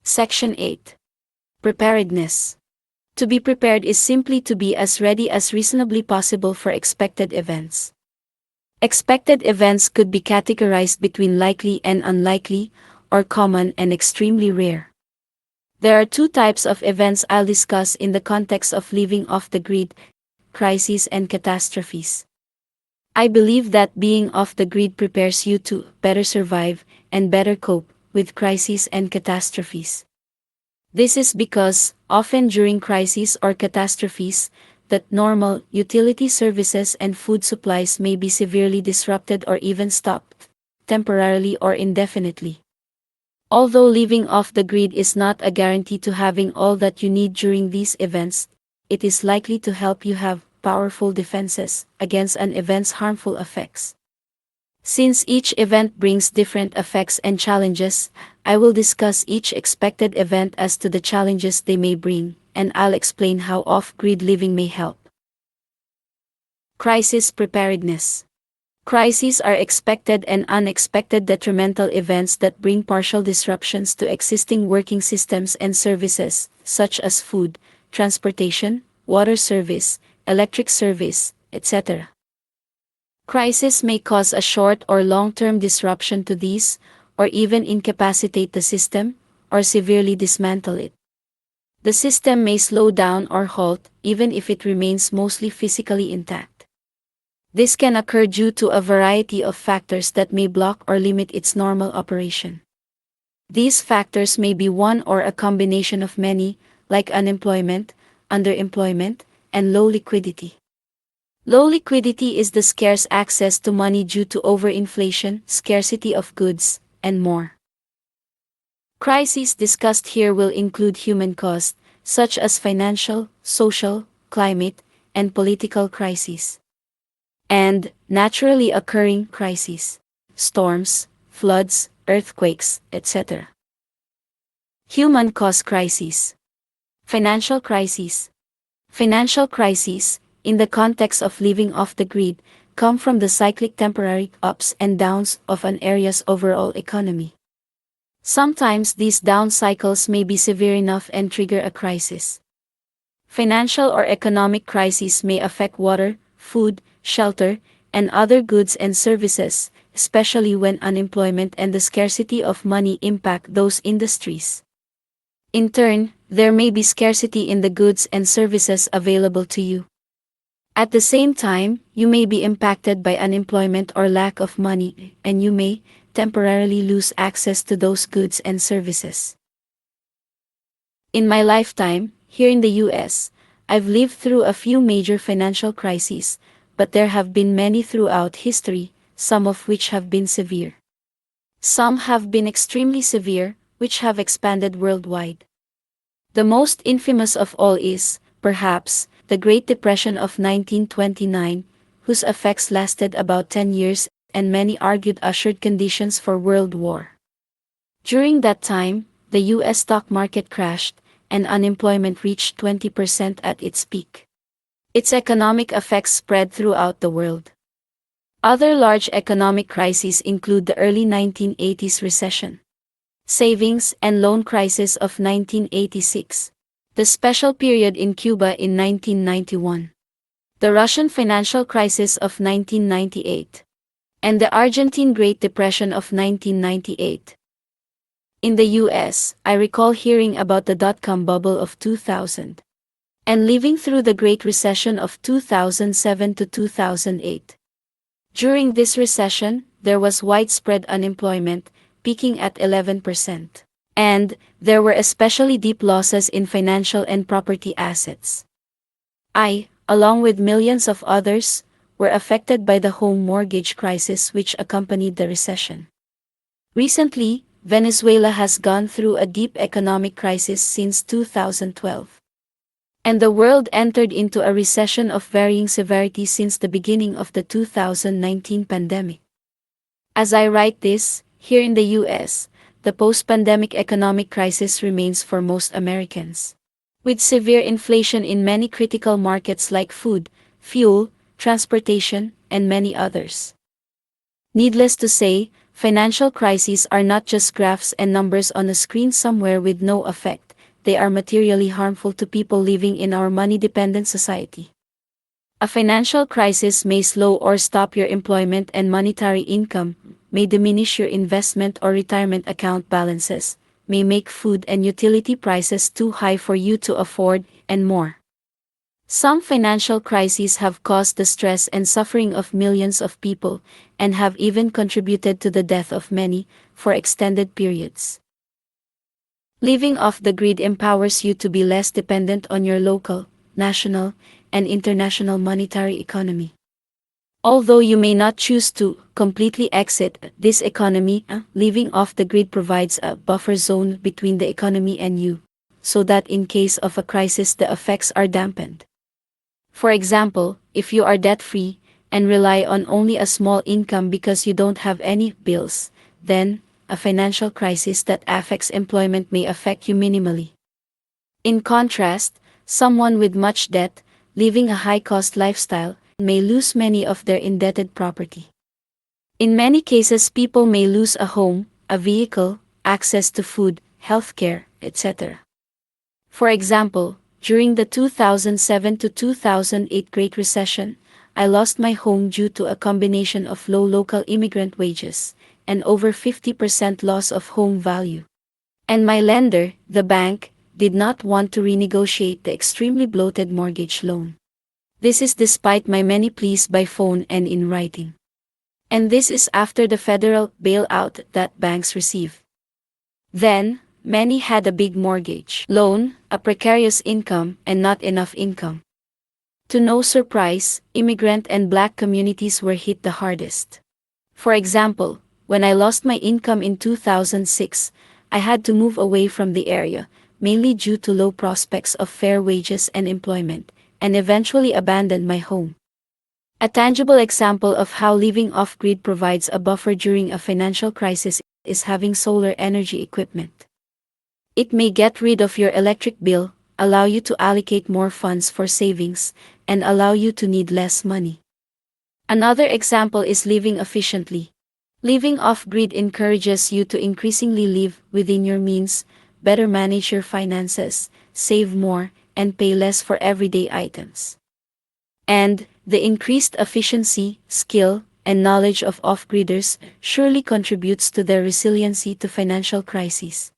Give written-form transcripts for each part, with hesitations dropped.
Section 8. Preparedness. To be prepared is simply to be as ready as reasonably possible for expected events. Expected events could be categorized between likely and unlikely, or common and extremely rare. There are two types of events I'll discuss in the context of living off the grid: crises and catastrophes. I believe that being off the grid prepares you to better survive and better cope with crises and catastrophes. This is because, often during crises or catastrophes, that normal utility services and food supplies may be severely disrupted or even stopped, temporarily or indefinitely. Although living off the grid is not a guarantee to having all that you need during these events, it is likely to help you have powerful defenses against an event's harmful effects. Since each event brings different effects and challenges, I will discuss each expected event as to the challenges they may bring, and I'll explain how off-grid living may help. Crisis preparedness. Crises are expected and unexpected detrimental events that bring partial disruptions to existing working systems and services, such as food, transportation, water service, electric service, etc. Crisis may cause a short or long-term disruption to these, or even incapacitate the system, or severely dismantle it. The system may slow down or halt, even if it remains mostly physically intact. This can occur due to a variety of factors that may block or limit its normal operation. These factors may be one or a combination of many, like unemployment, underemployment, and low liquidity. Low liquidity is the scarce access to money due to overinflation, scarcity of goods, and more. Crises discussed here will include human cost, such as financial, social, climate, and political crises. And naturally occurring crises, storms, floods, earthquakes, etc. Human cost crises. Financial crises. Financial crises, in the context of living off the grid, come from the cyclic temporary ups and downs of an area's overall economy. Sometimes these down cycles may be severe enough and trigger a crisis. Financial or economic crises may affect water, food, shelter, and other goods and services, especially when unemployment and the scarcity of money impact those industries. In turn, there may be scarcity in the goods and services available to you. At the same time, you may be impacted by unemployment or lack of money, and you may temporarily lose access to those goods and services. In my lifetime, here in the US, I've lived through a few major financial crises, but there have been many throughout history, some of which have been severe. Some have been extremely severe, which have expanded worldwide. The most infamous of all is, perhaps, the Great Depression of 1929, whose effects lasted about 10 years, and many argued ushered conditions for World War. During that time, the US stock market crashed, and unemployment reached 20% at its peak. Its economic effects spread throughout the world. Other large economic crises include the early 1980s recession, savings and loan crisis of 1986, the special period in Cuba in 1991, the Russian financial crisis of 1998, and the Argentine Great Depression of 1998. In the US, I recall hearing about the dot-com bubble of 2000, and living through the Great Recession of 2007 to 2008. During this recession, there was widespread unemployment, peaking at 11%. And there were especially deep losses in financial and property assets. I, along with millions of others, were affected by the home mortgage crisis which accompanied the recession. Recently, Venezuela has gone through a deep economic crisis since 2012. And the world entered into a recession of varying severity since the beginning of the 2019 pandemic. As I write this, here in the US, the post-pandemic economic crisis remains for most Americans, with severe inflation in many critical markets like food, fuel, transportation, and many others. Needless to say, Financial crises are not just graphs and numbers on a screen somewhere with no effect, they are materially harmful to people living in our money-dependent society. A financial crisis may slow or stop your employment and monetary income, may diminish your investment or retirement account balances, may make food and utility prices too high for you to afford, and more. Some financial crises have caused the stress and suffering of millions of people, and have even contributed to the death of many, for extended periods. Living off the grid empowers you to be less dependent on your local, national, and international monetary economy. Although you may not choose to completely exit this economy, living off the grid provides a buffer zone between the economy and you, so that in case of a crisis the effects are dampened. For example, if you are debt-free and rely on only a small income because you don't have any bills, then a financial crisis that affects employment may affect you minimally. In contrast, someone with much debt, living a high-cost lifestyle, may lose many of their indebted property. In many cases, people may lose a home, a vehicle, access to food, healthcare, etc. For example, during the 2007 to 2008 Great Recession, I lost my home due to a combination of low local immigrant wages and over 50% loss of home value. And my lender, the bank, did not want to renegotiate the extremely bloated mortgage loan. This is despite my many pleas by phone and in writing. And this is after the federal bailout that banks receive. Then, many had a big mortgage loan, a precarious income, and not enough income. To no surprise, immigrant and black communities were hit the hardest. For example, when I lost my income in 2006, I had to move away from the area, mainly due to low prospects of fair wages and employment, and eventually abandoned my home. A tangible example of how living off-grid provides a buffer during a financial crisis is having solar energy equipment. It may get rid of your electric bill, allow you to allocate more funds for savings, and allow you to need less money. Another example is living efficiently. Living off-grid encourages you to increasingly live within your means, better manage your finances, save more, and pay less for everyday items. And the increased efficiency, skill, and knowledge of off-gridders surely contributes to their resiliency to financial crises.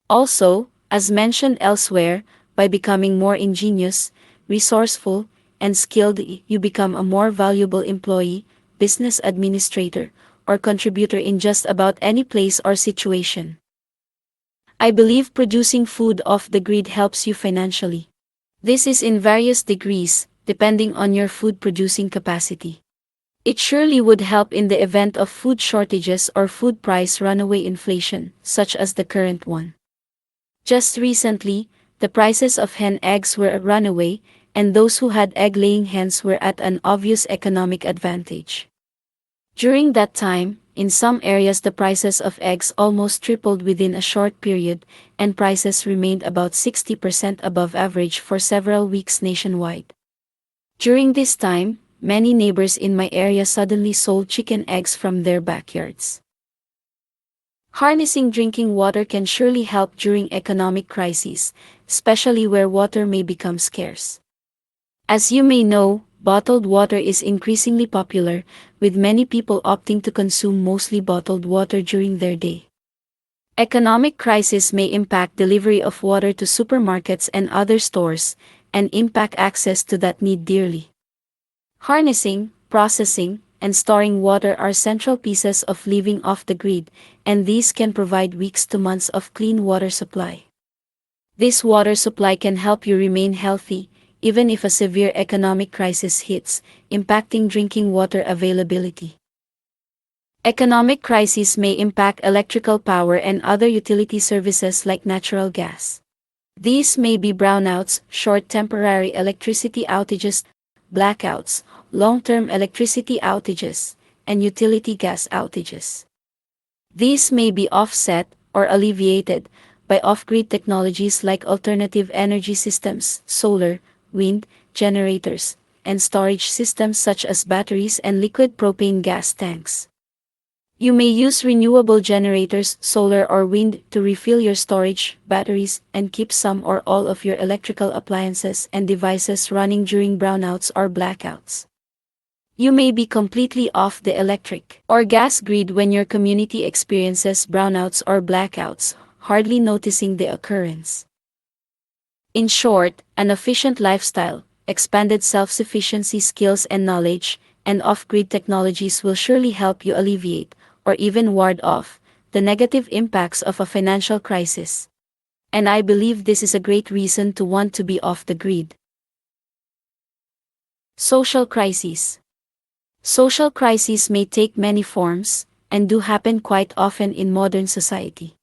Also, as mentioned elsewhere, by becoming more ingenious, resourceful, and skilled, you become a more valuable employee, business administrator, or contributor in just about any place or situation. I believe producing food off the grid helps you financially. This is in various degrees, depending on your food producing capacity. It surely would help in the event of food shortages or food price runaway inflation, such as the current one. Just recently, the prices of hen eggs were a runaway, and those who had egg-laying hens were at an obvious economic advantage. During that time, in some areas the prices of eggs almost tripled within a short period, and prices remained about 60% above average for several weeks nationwide. During this time, many neighbors in my area suddenly sold chicken eggs from their backyards. Harnessing drinking water can surely help during economic crises, especially where water may become scarce. As you may know, bottled water is increasingly popular, with many people opting to consume mostly bottled water during their day. Economic crisis may impact delivery of water to supermarkets and other stores, and impact access to that need dearly. Harnessing, processing, and storing water are central pieces of living off the grid, and these can provide weeks to months of clean water supply. This water supply can help you remain healthy, even if a severe economic crisis hits, impacting drinking water availability. Economic crises may impact electrical power and other utility services like natural gas. These may be brownouts, short temporary electricity outages, blackouts, long-term electricity outages, and utility gas outages. These may be offset or alleviated by off-grid technologies like alternative energy systems, solar, wind, generators, and storage systems such as batteries and liquid propane gas tanks. You may use renewable generators, solar or wind, to refill your storage batteries and keep some or all of your electrical appliances and devices running during brownouts or blackouts. You may be completely off the electric or gas grid when your community experiences brownouts or blackouts, hardly noticing the occurrence. In short, an efficient lifestyle, expanded self-sufficiency skills and knowledge, and off-grid technologies will surely help you alleviate, or even ward off, the negative impacts of a financial crisis. And I believe this is a great reason to want to be off the grid. Social crises. Social crises may take many forms, and do happen quite often in modern society.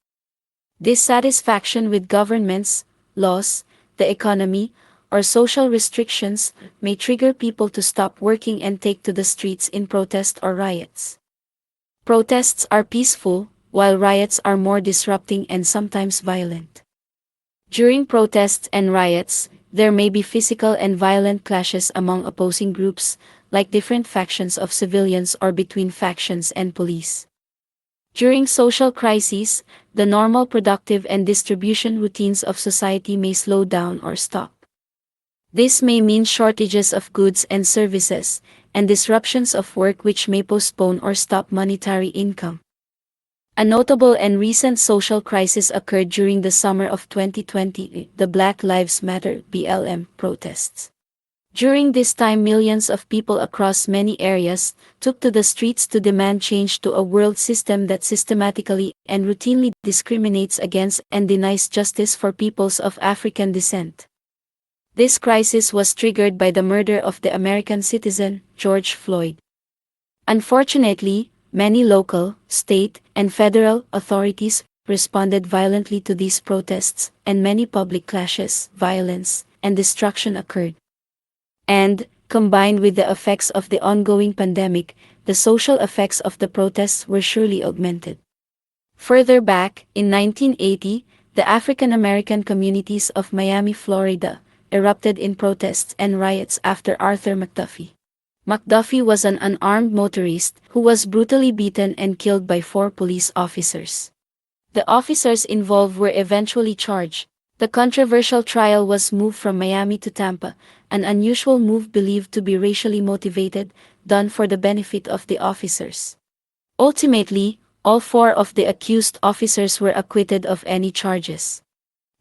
Dissatisfaction with governments, laws, the economy, or social restrictions may trigger people to stop working and take to the streets in protest or riots. Protests are peaceful, while riots are more disrupting and sometimes violent. During protests and riots, there may be physical and violent clashes among opposing groups, like different factions of civilians or between factions and police. During social crises, the normal productive and distribution routines of society may slow down or stop. This may mean shortages of goods and services, and disruptions of work which may postpone or stop monetary income. A notable and recent social crisis occurred during the summer of 2020, the Black Lives Matter (BLM) protests. During this time, millions of people across many areas took to the streets to demand change to a world system that systematically and routinely discriminates against and denies justice for peoples of African descent. This crisis was triggered by the murder of the American citizen, George Floyd. Unfortunately, many local, state, and federal authorities responded violently to these protests, and many public clashes, violence, and destruction occurred. And, combined with the effects of the ongoing pandemic, the social effects of the protests were surely augmented. Further back, in 1980, the African American communities of Miami, Florida, erupted in protests and riots after Arthur McDuffie. McDuffie was an unarmed motorist who was brutally beaten and killed by 4 police officers. The officers involved were eventually charged. The controversial trial was moved from Miami to Tampa, an unusual move believed to be racially motivated, done for the benefit of the officers. Ultimately, all 4 of the accused officers were acquitted of any charges.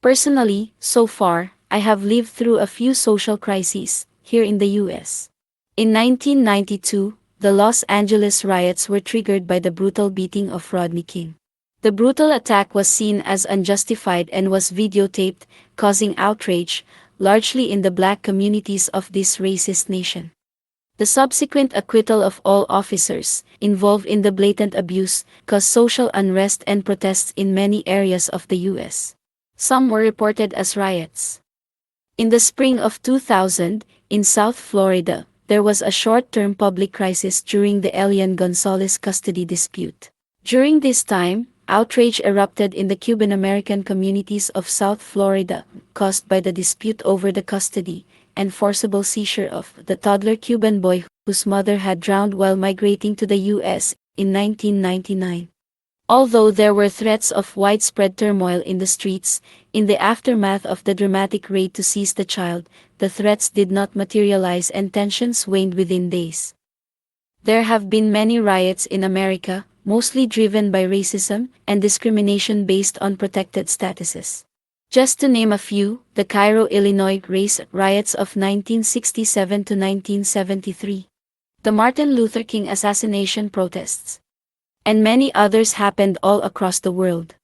Personally, so far, I have lived through a few social crises here in the US. In 1992, the Los Angeles riots were triggered by the brutal beating of Rodney King. The brutal attack was seen as unjustified and was videotaped, causing outrage, largely in the black communities of this racist nation. The subsequent acquittal of all officers involved in the blatant abuse caused social unrest and protests in many areas of the U.S. Some were reported as riots. In the spring of 2000, in South Florida, there was a short-term public crisis during the Elian Gonzalez custody dispute. During this time, outrage erupted in the Cuban-American communities of South Florida, caused by the dispute over the custody and forcible seizure of the toddler Cuban boy whose mother had drowned while migrating to the U.S. in 1999. Although there were threats of widespread turmoil in the streets, in the aftermath of the dramatic raid to seize the child, the threats did not materialize and tensions waned within days. There have been many riots in America, mostly driven by racism and discrimination based on protected statuses. Just to name a few, the Cairo, Illinois race riots of 1967 to 1973, the Martin Luther King assassination protests, and many others happened all across the world.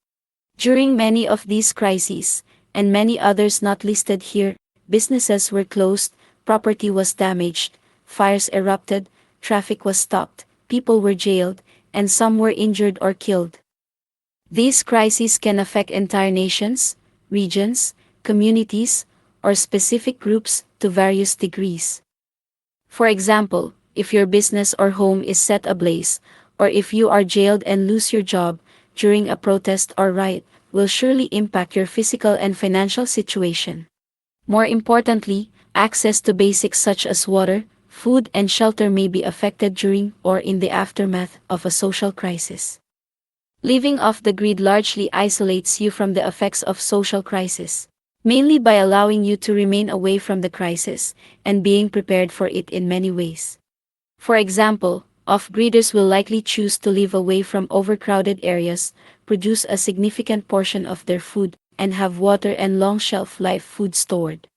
During many of these crises, and many others not listed here, businesses were closed, property was damaged, fires erupted, traffic was stopped, people were jailed, and some were injured or killed. These crises can affect entire nations, regions, communities, or specific groups to various degrees. For example, if your business or home is set ablaze, or if you are jailed and lose your job during a protest or riot, will surely impact your physical and financial situation. More importantly, access to basics such as water, food and shelter may be affected during or in the aftermath of a social crisis. Living off the grid largely isolates you from the effects of social crisis, mainly by allowing you to remain away from the crisis and being prepared for it in many ways. For example, off-gridders will likely choose to live away from overcrowded areas, produce a significant portion of their food, and have water and long shelf-life food stored.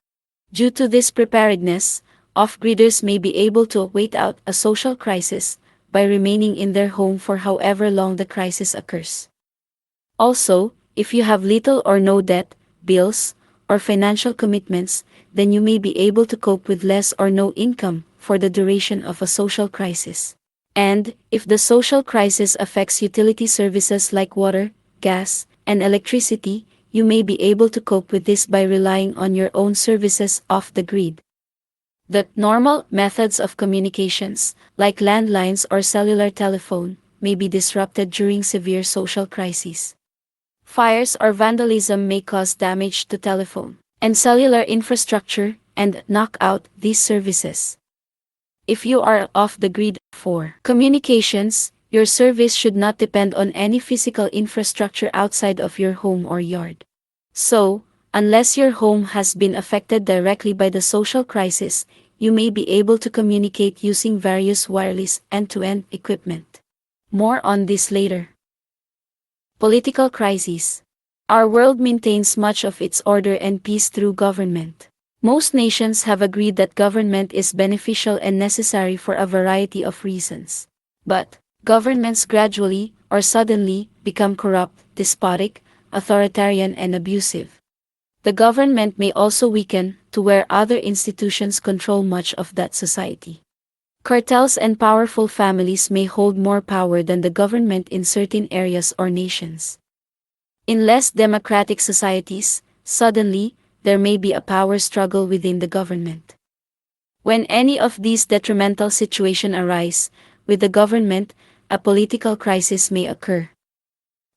Due to this preparedness, off-gridders may be able to wait out a social crisis by remaining in their home for however long the crisis occurs. Also, if you have little or no debt, bills, or financial commitments, then you may be able to cope with less or no income for the duration of a social crisis. And, if the social crisis affects utility services like water, gas, and electricity, you may be able to cope with this by relying on your own services off the grid. The normal methods of communications, like landlines or cellular telephone, may be disrupted during severe social crises. Fires or vandalism may cause damage to telephone and cellular infrastructure and knock out these services. If you are off the grid for communications, your service should not depend on any physical infrastructure outside of your home or yard. So, unless your home has been affected directly by the social crisis, you may be able to communicate using various wireless end-to-end equipment. More on this later. Political crises. Our world maintains much of its order and peace through government. Most nations have agreed that government is beneficial and necessary for a variety of reasons. But, governments gradually, or suddenly, become corrupt, despotic, authoritarian and abusive. The government may also weaken, to where other institutions control much of that society. Cartels and powerful families may hold more power than the government in certain areas or nations. In less democratic societies, suddenly, there may be a power struggle within the government. When any of these detrimental situations arise with the government, a political crisis may occur.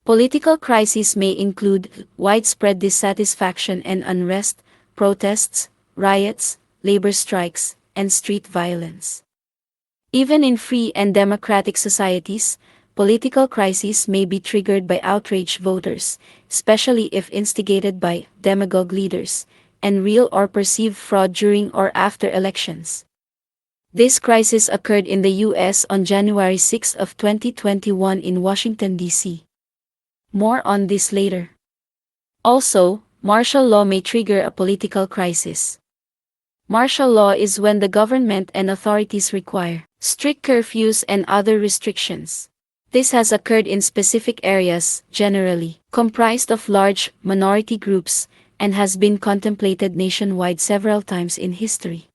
Political crises may include widespread dissatisfaction and unrest, protests, riots, labor strikes, and street violence. Even in free and democratic societies, political crises may be triggered by outraged voters, especially if instigated by demagogue leaders, and real or perceived fraud during or after elections. This crisis occurred in the U.S. on January 6 of 2021 in Washington, D.C. More on this later. Also, martial law may trigger a political crisis. Martial law is when the government and authorities require strict curfews and other restrictions. This has occurred in specific areas, generally comprised of large minority groups, and has been contemplated nationwide several times in history.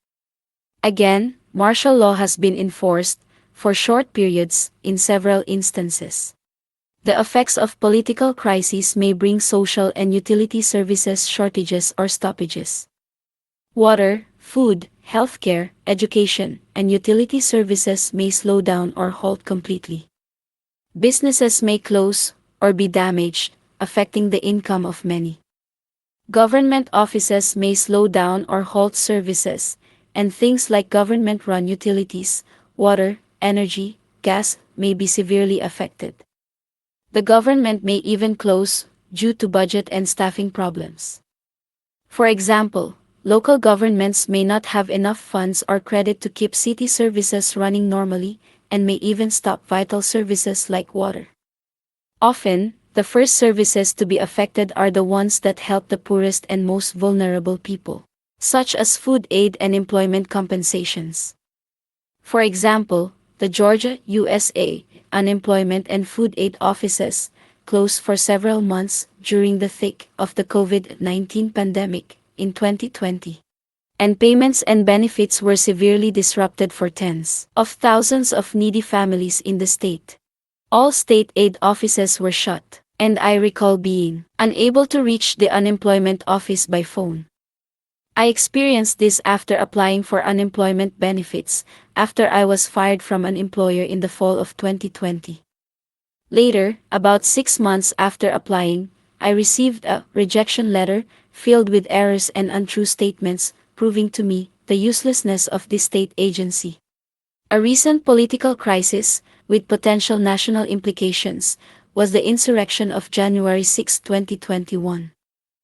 Again, martial law has been enforced, for short periods, in several instances. The effects of political crises may bring social and utility services shortages or stoppages. Water, food, healthcare, education, and utility services may slow down or halt completely. Businesses may close or be damaged, affecting the income of many. Government offices may slow down or halt services, and things like government-run utilities, water, energy, gas, may be severely affected. The government may even close, due to budget and staffing problems. For example, local governments may not have enough funds or credit to keep city services running normally, and may even stop vital services like water. Often, the first services to be affected are the ones that help the poorest and most vulnerable people, such as food aid and employment compensations. For example, the Georgia, USA, unemployment and food aid offices closed for several months during the thick of the COVID-19 pandemic in 2020. And payments and benefits were severely disrupted for tens of thousands of needy families in the state. All state aid offices were shut, and I recall being unable to reach the unemployment office by phone. I experienced this after applying for unemployment benefits, after I was fired from an employer in the fall of 2020. Later, about 6 months after applying, I received a rejection letter filled with errors and untrue statements, proving to me the uselessness of this state agency. A recent political crisis, with potential national implications, was the insurrection of January 6, 2021.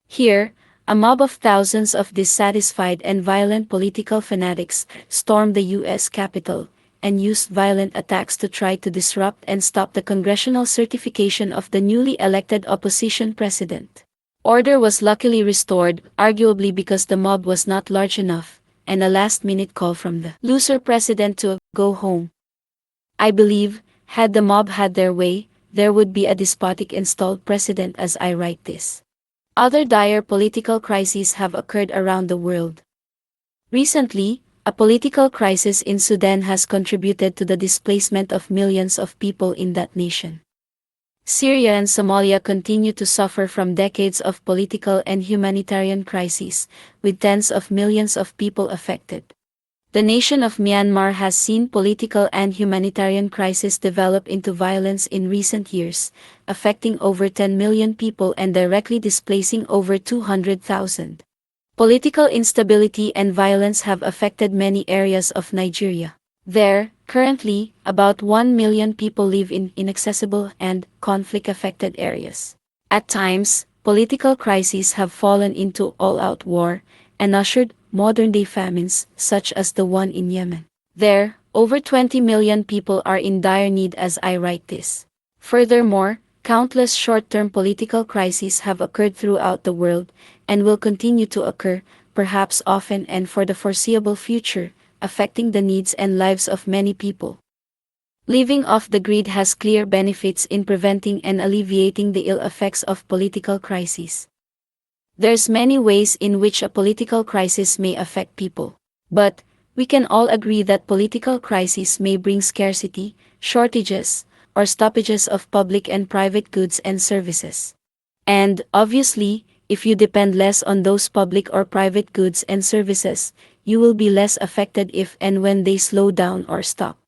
Here, a mob of thousands of dissatisfied and violent political fanatics stormed the U.S. Capitol and used violent attacks to try to disrupt and stop the congressional certification of the newly elected opposition president. Order was luckily restored, arguably because the mob was not large enough, and a last-minute call from the loser president to go home. I believe, had the mob had their way, there would be a despotic installed president as I write this. Other dire political crises have occurred around the world. Recently, a political crisis in Sudan has contributed to the displacement of millions of people in that nation. Syria and Somalia continue to suffer from decades of political and humanitarian crises, with tens of millions of people affected. The nation of Myanmar has seen political and humanitarian crises develop into violence in recent years, affecting over 10 million people and directly displacing over 200,000. Political instability and violence have affected many areas of Nigeria. There, currently, about 1 million people live in inaccessible and conflict-affected areas. At times, political crises have fallen into all-out war and ushered modern-day famines, such as the one in Yemen. There, over 20 million people are in dire need as I write this. Furthermore, countless short-term political crises have occurred throughout the world, and will continue to occur, perhaps often and for the foreseeable future, affecting the needs and lives of many people. Living off the grid has clear benefits in preventing and alleviating the ill effects of political crises. There's many ways in which a political crisis may affect people. But, we can all agree that political crises may bring scarcity, shortages, or stoppages of public and private goods and services. And, obviously, if you depend less on those public or private goods and services, you will be less affected if and when they slow down or stop.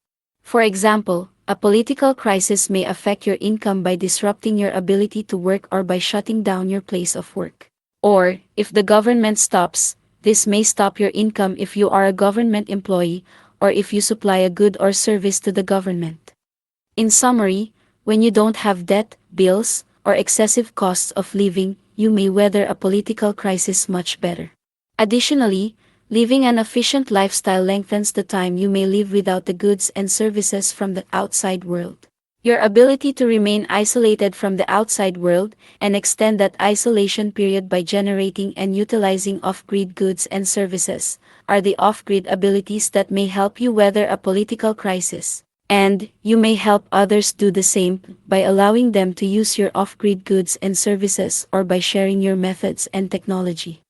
For example, a political crisis may affect your income by disrupting your ability to work or by shutting down your place of work. Or, if the government stops, this may stop your income if you are a government employee, or if you supply a good or service to the government. In summary, when you don't have debt, bills, or excessive costs of living, you may weather a political crisis much better. Additionally, living an efficient lifestyle lengthens the time you may live without the goods and services from the outside world. Your ability to remain isolated from the outside world and extend that isolation period by generating and utilizing off-grid goods and services are the off-grid abilities that may help you weather a political crisis. And you may help others do the same by allowing them to use your off-grid goods and services or by sharing your methods and technology.